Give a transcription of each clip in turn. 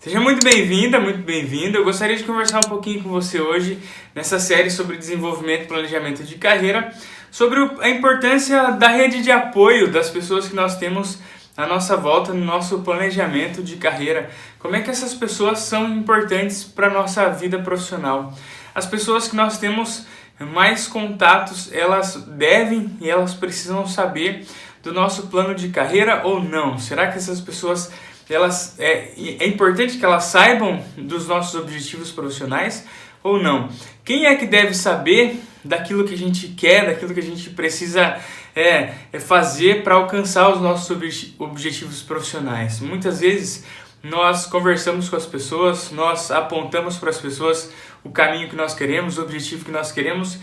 Seja muito bem-vinda, muito bem-vindo. Eu gostaria de conversar um pouquinho com você hoje nessa série sobre desenvolvimento e planejamento de carreira, sobre a importância da rede de apoio das pessoas que nós temos à nossa volta no nosso planejamento de carreira. Como é que essas pessoas são importantes para a nossa vida profissional. As pessoas que nós temos mais contatos, elas devem e elas precisam saber do nosso plano de carreira ou não? Será que essas pessoas é importante que elas saibam dos nossos objetivos profissionais ou não? Quem é que deve saber daquilo que a gente quer, daquilo que a gente precisa fazer para alcançar os nossos objetivos profissionais? Muitas vezes nós conversamos com as pessoas, nós apontamos para as pessoas o caminho que nós queremos, o objetivo que nós queremos,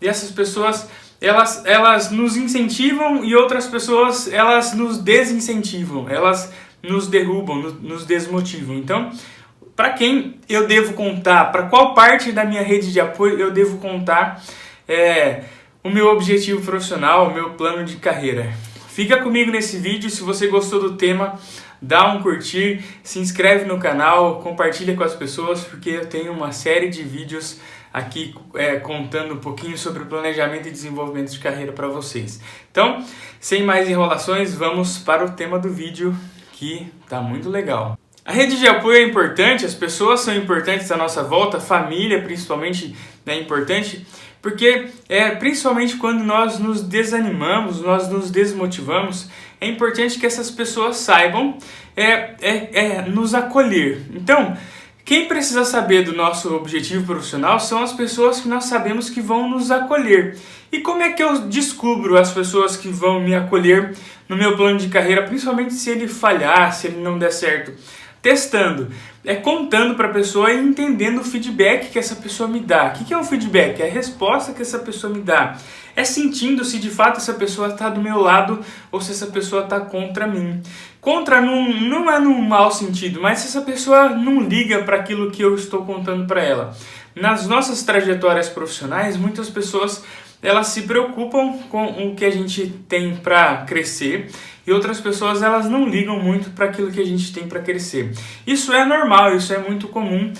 e essas pessoas elas nos incentivam e outras pessoas elas nos desincentivam, elas nos derrubam, nos desmotivam. Então, para quem eu devo contar, para qual parte da minha rede de apoio eu devo contar o meu objetivo profissional, o meu plano de carreira? Fica comigo nesse vídeo. Se você gostou do tema, dá um curtir, se inscreve no canal, compartilha com as pessoas, porque eu tenho uma série de vídeos aqui contando um pouquinho sobre o planejamento e desenvolvimento de carreira para vocês. Então, sem mais enrolações, vamos para o tema do vídeo, que tá muito legal. A rede de apoio é importante, as pessoas são importantes à nossa volta, a família principalmente é importante, porque principalmente quando nós nos desanimamos, nós nos desmotivamos, é importante que essas pessoas saibam nos acolher. Então, quem precisa saber do nosso objetivo profissional são as pessoas que nós sabemos que vão nos acolher. E como é que eu descubro as pessoas que vão me acolher no meu plano de carreira, principalmente se ele falhar, se ele não der certo? Testando, contando para a pessoa e entendendo o feedback que essa pessoa me dá. O que é um feedback? É a resposta que essa pessoa me dá. É sentindo se de fato essa pessoa está do meu lado ou se essa pessoa está contra mim. Contra não é num mau sentido, mas se essa pessoa não liga para aquilo que eu estou contando para ela. Nas nossas trajetórias profissionais, muitas pessoas elas se preocupam com o que a gente tem para crescer e outras pessoas elas não ligam muito para aquilo que a gente tem para crescer. Isso é normal, isso é muito comum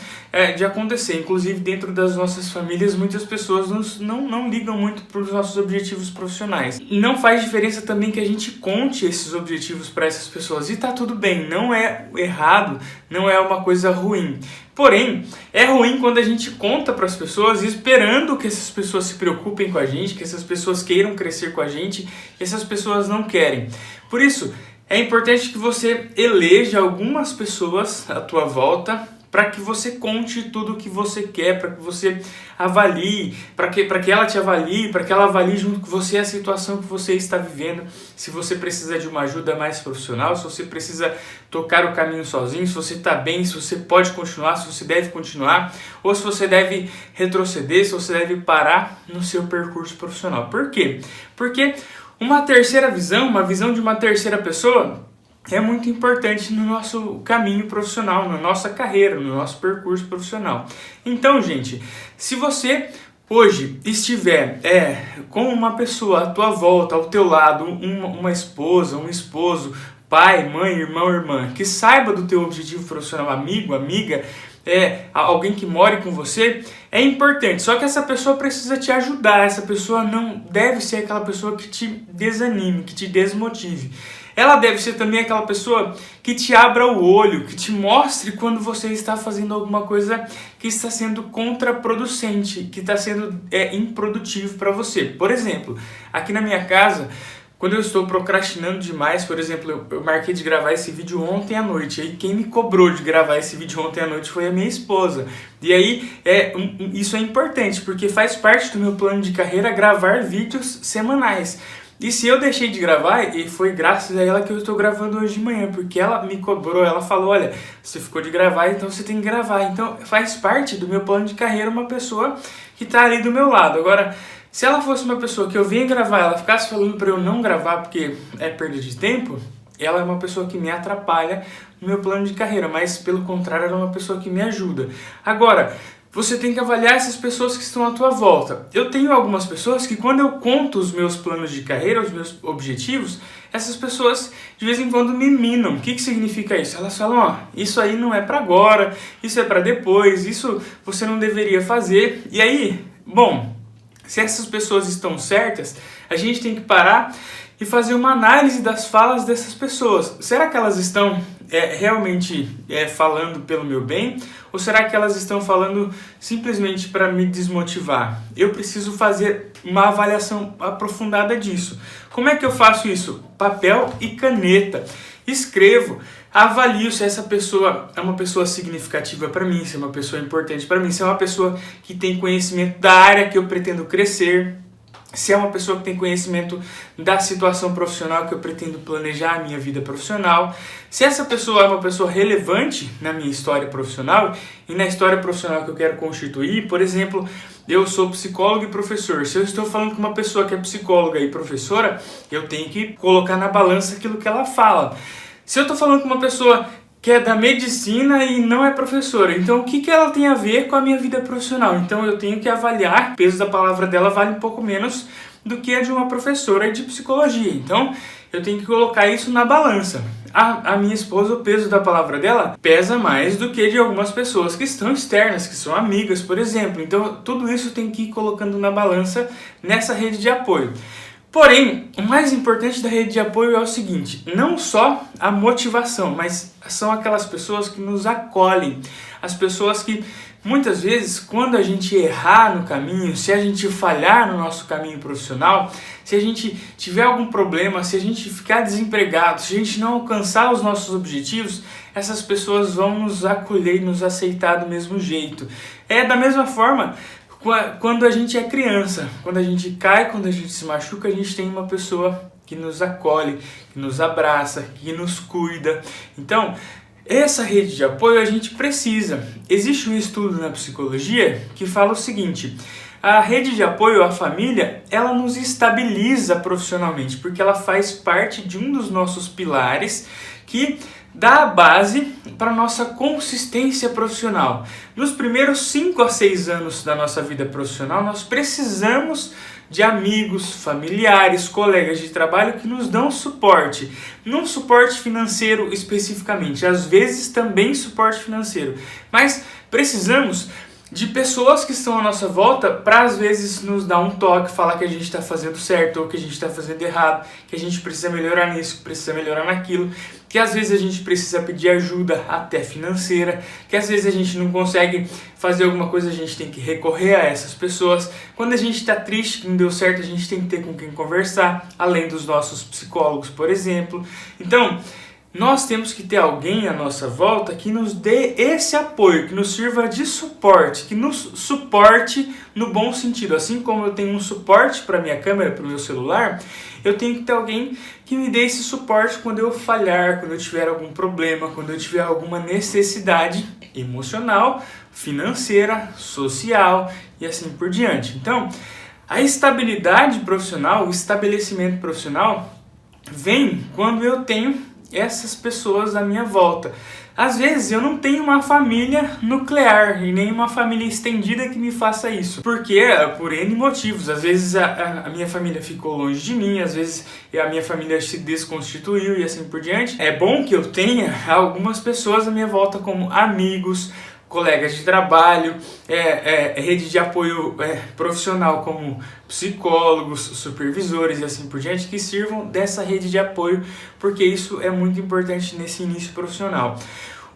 de acontecer. Inclusive dentro das nossas famílias, muitas pessoas não ligam muito para os nossos objetivos profissionais. Não faz diferença também que a gente conte esses objetivos para essas pessoas. E tá tudo bem, não é errado, não é uma coisa ruim. Porém, é ruim quando a gente conta para as pessoas esperando que essas pessoas se preocupem com a gente, que essas pessoas queiram crescer com a gente, e essas pessoas não querem. Por isso, é importante que você eleja algumas pessoas à tua volta para que você conte tudo o que você quer, para que você avalie, para que ela te avalie, para que ela avalie junto com você a situação que você está vivendo, se você precisa de uma ajuda mais profissional, se você precisa tocar o caminho sozinho, se você está bem, se você pode continuar, se você deve continuar, ou se você deve retroceder, se você deve parar no seu percurso profissional. Por quê? Porque uma terceira visão, uma visão de uma terceira pessoa, é muito importante no nosso caminho profissional, na nossa carreira, no nosso percurso profissional. Então, gente, se você hoje estiver com uma pessoa à tua volta, ao teu lado, uma esposa, um esposo, pai, mãe, irmão, irmã, que saiba do teu objetivo profissional, amigo, amiga, alguém que more com você, é importante. Só que essa pessoa precisa te ajudar, essa pessoa não deve ser aquela pessoa que te desanime, que te desmotive. Ela deve ser também aquela pessoa que te abra o olho, que te mostre quando você está fazendo alguma coisa que está sendo contraproducente, que está sendo improdutivo para você. Por exemplo, aqui na minha casa, quando eu estou procrastinando demais, por exemplo, eu marquei de gravar esse vídeo ontem à noite, e quem me cobrou de gravar esse vídeo ontem à noite foi a minha esposa. E aí, isso é importante, porque faz parte do meu plano de carreira gravar vídeos semanais. E se eu deixei de gravar, e foi graças a ela que eu estou gravando hoje de manhã, porque ela me cobrou, ela falou, olha, você ficou de gravar, então você tem que gravar. Então faz parte do meu plano de carreira uma pessoa que está ali do meu lado. Agora, se ela fosse uma pessoa que eu vinha gravar, ela ficasse falando para eu não gravar porque é perda de tempo, ela é uma pessoa que me atrapalha no meu plano de carreira, mas pelo contrário, ela é uma pessoa que me ajuda. Agora, você tem que avaliar essas pessoas que estão à tua volta. Eu tenho algumas pessoas que quando eu conto os meus planos de carreira, os meus objetivos, essas pessoas de vez em quando me minam. O que significa isso? Elas falam, isso aí não é para agora, isso é para depois, isso você não deveria fazer. E aí, bom, se essas pessoas estão certas, a gente tem que parar e fazer uma análise das falas dessas pessoas. Será que elas estão realmente falando pelo meu bem? Ou será que elas estão falando simplesmente para me desmotivar? Eu preciso fazer uma avaliação aprofundada disso. Como é que eu faço isso? Papel e caneta. Escrevo, avalio se essa pessoa é uma pessoa significativa para mim, se é uma pessoa importante para mim, se é uma pessoa que tem conhecimento da área que eu pretendo crescer, se é uma pessoa que tem conhecimento da situação profissional que eu pretendo planejar a minha vida profissional, se essa pessoa é uma pessoa relevante na minha história profissional e na história profissional que eu quero constituir. Por exemplo, eu sou psicólogo e professor. Se eu estou falando com uma pessoa que é psicóloga e professora, eu tenho que colocar na balança aquilo que ela fala. Se eu estou falando com uma pessoa que é da medicina e não é professora, então o que ela tem a ver com a minha vida profissional? Então eu tenho que avaliar, o peso da palavra dela vale um pouco menos do que a de uma professora de psicologia, então eu tenho que colocar isso na balança. A minha esposa, o peso da palavra dela pesa mais do que de algumas pessoas que estão externas, que são amigas, por exemplo. Então tudo isso tem que ir colocando na balança nessa rede de apoio. Porém, o mais importante da rede de apoio é o seguinte, não só a motivação, mas são aquelas pessoas que nos acolhem, as pessoas que muitas vezes quando a gente errar no caminho, se a gente falhar no nosso caminho profissional, se a gente tiver algum problema, se a gente ficar desempregado, se a gente não alcançar os nossos objetivos, essas pessoas vão nos acolher e nos aceitar do mesmo jeito. É da mesma forma quando a gente é criança, quando a gente cai, quando a gente se machuca, a gente tem uma pessoa que nos acolhe, que nos abraça, que nos cuida. Então, essa rede de apoio a gente precisa. Existe um estudo na psicologia que fala o seguinte: a rede de apoio à família, ela nos estabiliza profissionalmente, porque ela faz parte de um dos nossos pilares que dá a base para a nossa consistência profissional. Nos primeiros 5 a 6 anos da nossa vida profissional, nós precisamos de amigos, familiares, colegas de trabalho que nos dão suporte. Não suporte financeiro especificamente, às vezes também suporte financeiro, mas precisamos de pessoas que estão à nossa volta para às vezes nos dar um toque, falar que a gente está fazendo certo ou que a gente está fazendo errado, que a gente precisa melhorar nisso, que precisa melhorar naquilo, que às vezes a gente precisa pedir ajuda até financeira, que às vezes a gente não consegue fazer alguma coisa, a gente tem que recorrer a essas pessoas. Quando a gente está triste, que não deu certo, a gente tem que ter com quem conversar, além dos nossos psicólogos, por exemplo. Então, nós temos que ter alguém à nossa volta que nos dê esse apoio, que nos sirva de suporte, que nos suporte no bom sentido. Assim como eu tenho um suporte para minha câmera, para o meu celular, eu tenho que ter alguém que me dê esse suporte quando eu falhar, quando eu tiver algum problema, quando eu tiver alguma necessidade emocional, financeira, social e assim por diante. Então, a estabilidade profissional, o estabelecimento profissional vem quando eu tenho essas pessoas à minha volta. Às vezes eu não tenho uma família nuclear e nem uma família estendida que me faça isso, porque por N motivos. Às vezes a minha família ficou longe de mim, às vezes a minha família se desconstituiu e assim por diante. É bom que eu tenha algumas pessoas à minha volta como amigos, colegas de trabalho, rede de apoio profissional como psicólogos, supervisores e assim por diante, que sirvam dessa rede de apoio, porque isso é muito importante nesse início profissional.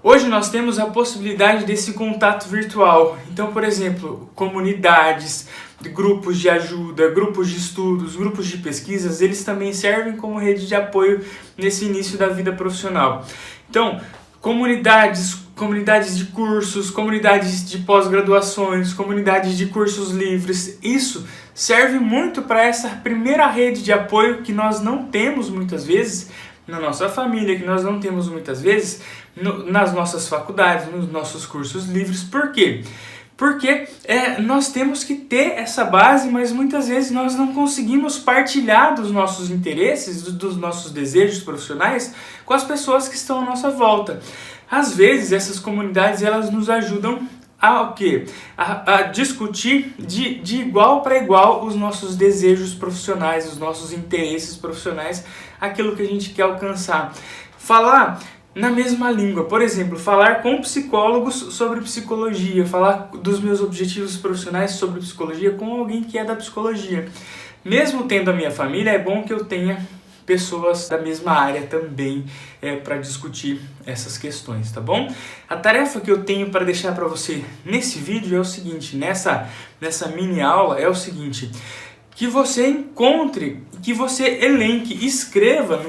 Hoje nós temos a possibilidade desse contato virtual. Então, por exemplo, comunidades, grupos de ajuda, grupos de estudos, grupos de pesquisas, eles também servem como rede de apoio nesse início da vida profissional. Então, comunidades de cursos, comunidades de pós-graduações, comunidades de cursos livres, isso serve muito para essa primeira rede de apoio que nós não temos muitas vezes na nossa família, que nós não temos muitas vezes nas nossas faculdades, nos nossos cursos livres. Por quê? Porque nós temos que ter essa base, mas muitas vezes nós não conseguimos partilhar dos nossos interesses, dos nossos desejos profissionais com as pessoas que estão à nossa volta. Às vezes essas comunidades elas nos ajudam o quê? A discutir de igual para igual os nossos desejos profissionais, os nossos interesses profissionais, aquilo que a gente quer alcançar. Falar na mesma língua, por exemplo, falar com psicólogos sobre psicologia, falar dos meus objetivos profissionais sobre psicologia com alguém que é da psicologia. Mesmo tendo a minha família, é bom que eu tenha pessoas da mesma área também para discutir essas questões, tá bom? A tarefa que eu tenho para deixar para você nesse vídeo é o seguinte, nessa mini aula é o seguinte, que você encontre, que você elenque, escreva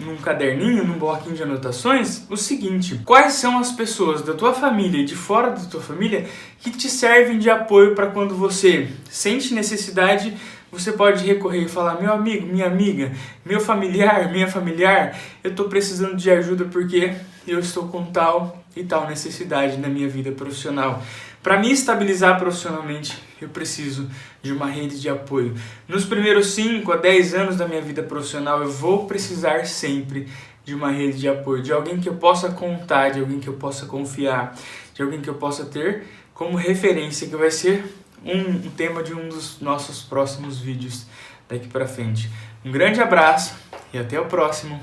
num caderninho, num bloquinho de anotações, o seguinte: quais são as pessoas da tua família e de fora da tua família que te servem de apoio para quando você sente necessidade, você pode recorrer e falar: meu amigo, minha amiga, meu familiar, minha familiar, eu estou precisando de ajuda porque eu estou com tal e tal necessidade na minha vida profissional. Para me estabilizar profissionalmente, eu preciso de uma rede de apoio. Nos primeiros 5 a 10 anos da minha vida profissional, eu vou precisar sempre de uma rede de apoio, de alguém que eu possa contar, de alguém que eu possa confiar, de alguém que eu possa ter como referência, que vai ser um tema de um dos nossos próximos vídeos daqui para frente. Um grande abraço e até o próximo.